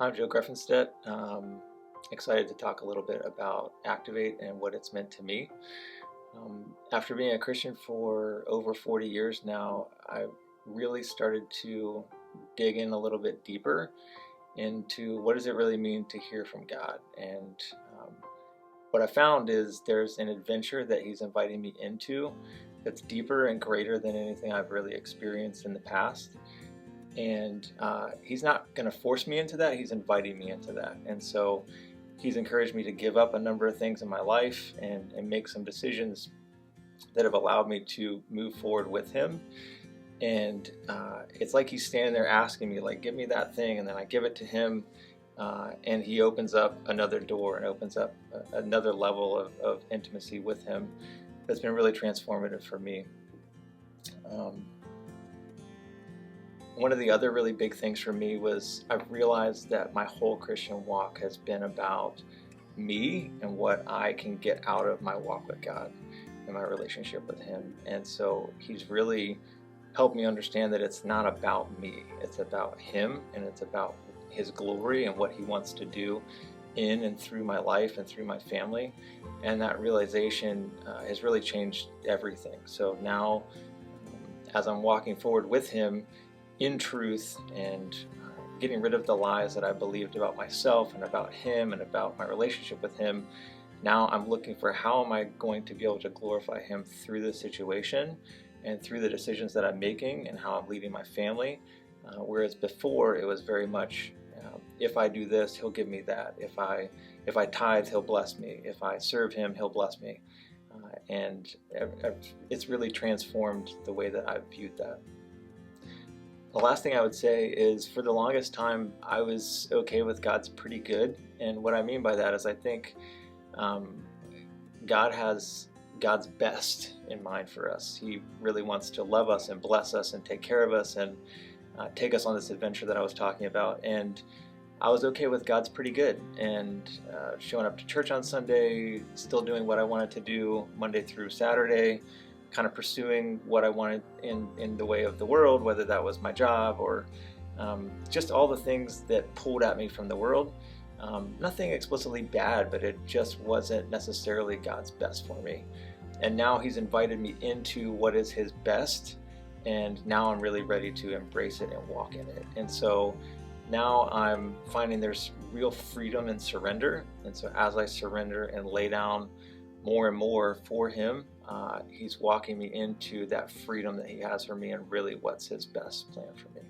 I'm Joe Grefenstette. Excited to talk a little bit about Activate and what it's meant to me. After being a Christian for over 40 years now, I really started to dig in a little bit deeper into what does it really mean to hear from God. And what I found is there's an adventure that He's inviting me into that's deeper and greater than anything I've really experienced in the past. And He's not going to force me into that. He's inviting me into that. And so He's encouraged me to give up a number of things in my life and make some decisions that have allowed me to move forward with Him. And it's like He's standing there asking me, like, give me that thing. And then I give it to Him. And He opens up another door and opens up another level of intimacy with Him that's been really transformative for me. One of the other really big things for me was I've realized that my whole Christian walk has been about me and what I can get out of my walk with God and my relationship with Him. And so He's really helped me understand that it's not about me. It's about Him, and it's about His glory and what He wants to do in and through my life and through my family. And that realization has really changed everything. So now, as I'm walking forward with Him, in truth, and getting rid of the lies that I believed about myself and about Him and about my relationship with Him, now I'm looking for how am I going to be able to glorify Him through the situation and through the decisions that I'm making and how I'm leading my family. Whereas before it was very much, if I do this, He'll give me that. If I tithe, He'll bless me. If I serve Him, He'll bless me. And it's really transformed the way that I've viewed that. The last thing I would say is, for the longest time, I was okay with God's pretty good. And what I mean by that is I think God has God's best in mind for us. He really wants to love us and bless us and take care of us and take us on this adventure that I was talking about. And I was okay with God's pretty good and showing up to church on Sunday, still doing what I wanted to do Monday through Saturday, kind of pursuing what I wanted in the way of the world, whether that was my job or just all the things that pulled at me from the world. Nothing explicitly bad, but it just wasn't necessarily God's best for me. And now He's invited me into what is His best, and now I'm really ready to embrace it and walk in it. And so now I'm finding there's real freedom and surrender. And so as I surrender and lay down more and more for Him, He's walking me into that freedom that He has for me and really what's His best plan for me.